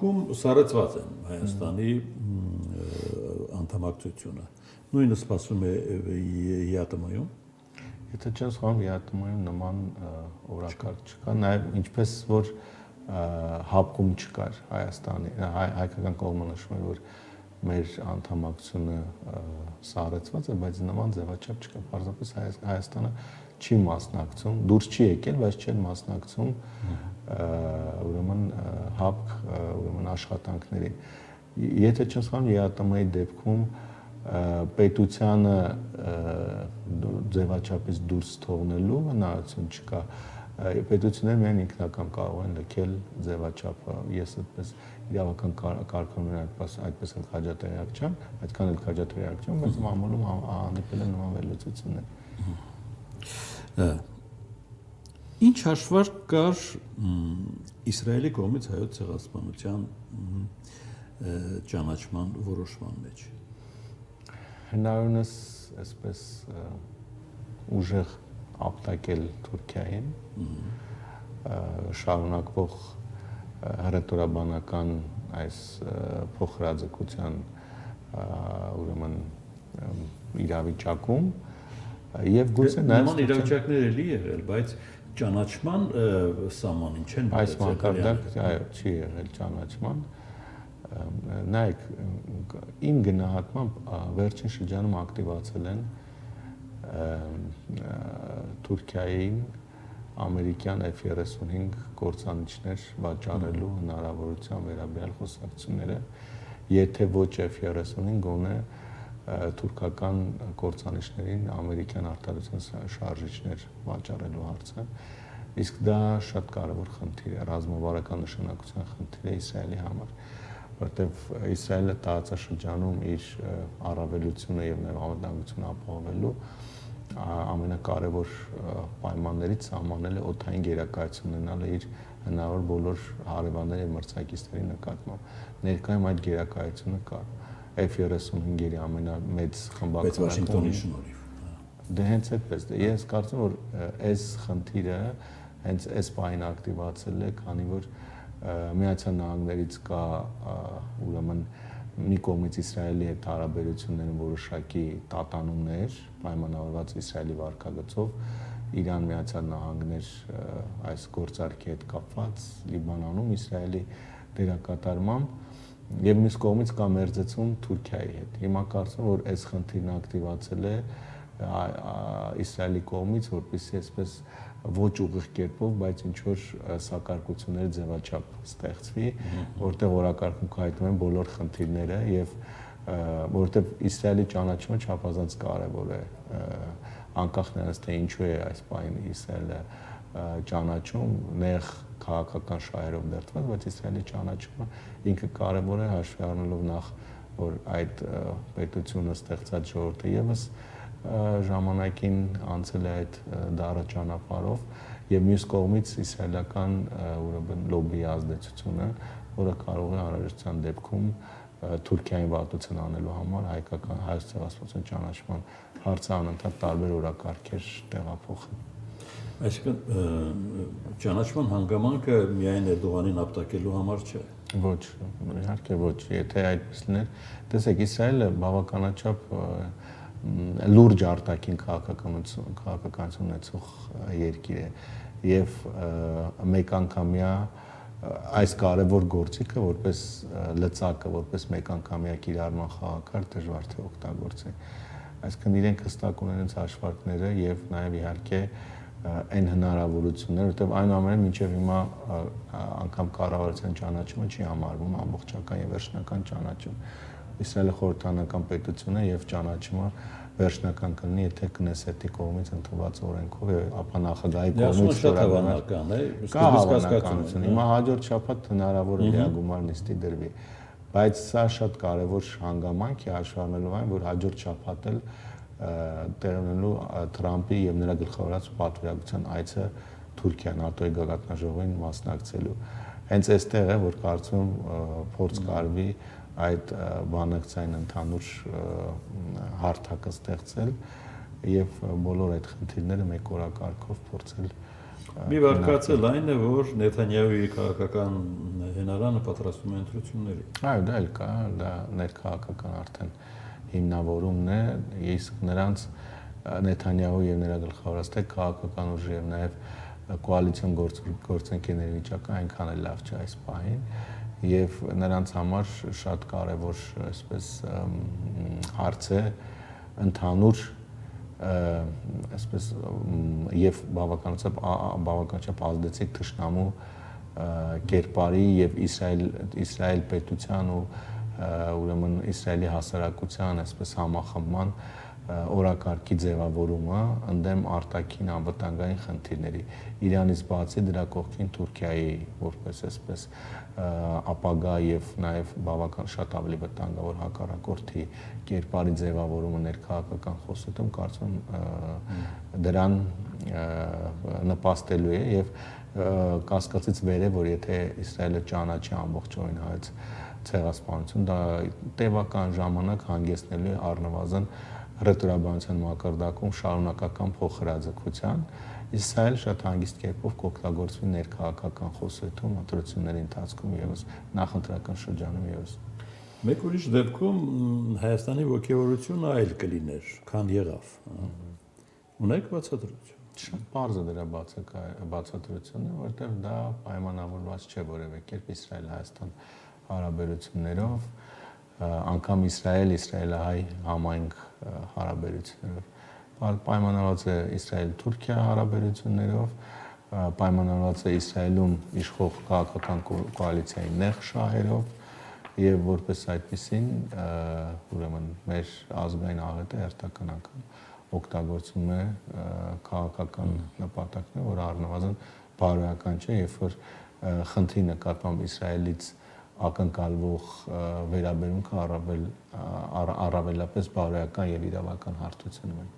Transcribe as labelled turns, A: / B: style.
A: Հապկում սառեցված են Հայաստանի անդամակցությունը։ Նույնը սպասվում է ԵԱՏՄ-ում։
B: Եթե չես խորհում ԵԱՏՄ-ում նման օրակարգ չկա, նաև ինչպես որ Հապկում չկար Հայաստանի հայկական կողմը նշում է, որ մեր անդամակցությունը սառեցված է, բայց նման ձևաչափ չկա։ Պարզապես Հայաստանը չի մասնակցում, դուրս չի եկել, բայց չէր մասնակցում ուրեմն ՀԱՊԿ ուրեմն աշխատանքներին։ Եթե չես խորհում ԵԱՏՄ-ի դեպքում պետությանը ձևաչափից դուրս թողնելու հնարավորություն չկա։ Պետությունները միայն ինքնական կարող են լքել ձևաչափը։ Ես այդպես իրավական կարգավորումներ այդպես էլ քաջատեղյակ չեմ, այդքան էլ քաջատեղյակ չեմ, բայց մամուլում հանդիպել են նման վերլուծություններ։
A: Ինչ հաշվարկ կար Իսրայելի կողմից հայոց ցեղասպանության ճանաչման որոշման մեջ։
B: Հնարավորինս այսպես ուժեղ ապտակել Թուրքիային, շարունակվող հռետորաբանական այս փոխհրաձգության ուրեմն իրավիճակում եւ գուցե նաեւ
A: նման իրավիճակներ էլի եղել, բայց ճանաչման սահմանին չեն
B: այս մակարդակ, այո, չի եղել ճանաչման։ Նայեք, իմ գնահատմամբ վերջին շրջանում ակտիվացել են Թուրքիային ամերիկյան F-35 կործանիչներ վաճառելու հնարավորության վերաբերյալ խոսակցությունները, եթե ոչ F-35 գոնե թուրքական կործանիչներին ամերիկյան արտադրության շարժիչներ վաճառելու հարցը, իսկ դա շատ կարևոր խնդիր է, ռազմավարական նշանակության խնդիր է Իսրայելի համար, որտեղ Իսրայելը տարածաշրջանում իր առավելությունը եւ նաեւ անվտանգությունը ապահովելու ամենակարևոր պայմաններից սահմանել է օդային գերակայություն ունենալը իր հնարավոր բոլոր հարևանների եւ մրցակիցների նկատմամբ։ Ներկայում այդ գերակայությունը կա։ F-35-երի ամենամեծ խմբակը
A: բայց Վաշինգտոնի շնորհիվ։
B: Դե հենց այդպես է։ Ես կարծում որ այս խնդիրը հենց այս պահին ակտիվացել է, քանի որ Միացյալ Նահանգներից կա ուրեմն մի կողմից Իսրայելի հետ հարաբերություններում որոշակի տատանումներ, պայմանավորված Իսրայելի վարքագծով, Իրան, Միացյալ Նահանգներ այս գործարքի հետ կապված, Լիբանանում Իսրայելի դերակատարմամբ եւ մյուս կողմից կա մերձեցում Թուրքիայի հետ։ Հիմա կարծում որ այս խնդիրն ակտիվացել է Իսրայելի կողմից, որպեսզի այսպես ոչ ուղիղ կերպով, բայց ինչ որ սակարկությունների ձևաչափ ստեղծվի, որտեղ օրակարգում հայտնվում են բոլոր խնդիրները եւ որտեղ Իսրայելի ճանաչումը չափազանց կարեւոր է, անկախ նրանից թե ինչու է այս պահին Իսրայելը ճանաչում, նեղ քաղաքական շահերով դերտված, բայց Իսրայելի ճանաչումը ինքը կարեւոր է հաշվի առնելով նախ որ այդ պետությունը ստեղծած ժողովուրդը եւս ժամանակին անցել է այդ դառը ճանապարհով եւ մյուս կողմից իսրայելական ուրեմն լոբբիի ազդեցությունը, որը կարող է անհրաժեշտության դեպքում Թուրքիային վատություն անելու համար հայկական հայոց ցեղասպանության ճանաչման հարցը անընդհատ տարբեր օրակարգեր տեղափոխել։
A: Այսինքն ճանաչման հանգամանքը միայն Էրդողանին ապտակելու համար չէ։
B: Ոչ, իհարկե ոչ, եթե այդպես լիներ, տեսեք Իսրայելը բավականաչափ լուրջ արտաքին քաղաքականություն ունեցող երկիր է եւ մեկ անգամյա այս կարևոր գործիքը որպես լծակը, որպես մեկ անգամյա կիրառման խաղակարգ դժվար թե օգտագործի։ Այսինքն իրենք հստակ ունեն իրենց հաշվարկները եւ նաեւ իհարկե այն հնարավորությունները, որտեղ այնուամենայնիվ մինչև հիմա անգամ կառավարության ճանաչումը չի համարվում ամբողջական եւ վերջնական ճանաչում։ Իսրայելը խորհրդանական պետություն է եւ ճանաչումը վերջնական կլինի, եթե Կնեսետի կողմից ընդունված օրենքով եւ ապա նախագահի կողմից
A: հավանական է,
B: կա հավանականություն։ Հիմա հաջորդ շաբաթ հնարավոր է լիագումար նիստի դրվի, բայց սա շատ կարեւոր հանգամանք է հաշվի առնելով այն, որ հաջորդ շաբաթ էլ տեղ ունենալու Թրամփի եւ նրա գլխավորած պատվիրակության այցը Թուրքիա ՆԱՏՕ-ի գագաթնաժողովին մասնակցելու։ Հենց այստեղ է, որ կարծում եմ փորձ կարվի այդ բանակցային ընդհանուր հարթակը ստեղծել եւ բոլոր այդ խնդիրները մեկ օրակարգով փորձել
A: Մի վարկածել այն է, որ Նեթանյահուի քաղաքական հենարանը պատրաստում է ընտրությունների։
B: Այո, դա էլ կա, դա ներքաղաքական արդեն հիմնավորումն է, իսկ նրանց Նեթանյահու եւ նրա գլխավորած քաղաքական ուժի եւ նաեւ կոալիցիոն գործընկերների վիճակը այնքան էլ լավ չէ այս պահին եւ նրանց համար շատ կարեւոր այսպես հարց է ընդհանուր այսպես եւ բավականաչափ ազդեցիկ թշնամու կերպարի եւ Իսրայել պետության ու ուրեմն Իսրայելի հասարակության այսպես համախմբման օրակարգի ձևավորումը ընդդեմ արտաքին անվտանգային խնդիրների Իրանից բացի դրա կողքին Թուրքիայի որպես այսպես ապագա եւ նաեւ բավական շատ ավելի վտանգավոր հակառակորդի կերպարի ձևավորումը ներքաղաքական խոստում կարծում դրան նպաստելու է եւ կասկածից վեր է որ եթե Իսրայելը ճանաչի ամբողջովին հայոց ցեղասպանություն դա տևական ժամանակ հանգեցնելու է առնվազն ռետորաբանության մակարդակում շարունակական փոխհրաձգության Իսրայել շատ հանգիստ կերպով կօգտագործվի ներքաղաքական խոստում ընտրությունների ընթացքում եւս նախընտրական շրջանում եւս
A: Մեկ ուրիշ դեպքում Հայաստանի ողջավորությունը այլ կլիներ, քան եղավ։ Ունեք բացատրություն։
B: Շատ բարձ է դրա բացատրությունը, որտեղ դա պայմանավորված չէ որևէ կերպ Իսրայել-Հայաստան հարաբերություններով, անգամ Իսրայել-Իսրայելահայ համայնք հարաբերություններով, պայմանավորված է Իսրայել-Թուրքիա հարաբերություններով, պայմանավորված է Իսրայելում իշխող քաղաքական կոալիցիայի նեղ շահերով եւ որպես այդպեսին ուրեմն մեր ազգային աղետը հերթական անգամ օգտագործում է քաղաքական նպատակներ, որ առնվազն բարոյական չէ, երբ որ խնդրի նկատմամբ Իսրայելից ակնկալվող վերաբերմունքը առավելապես բարոյական եւ իրավական հարթությունում է։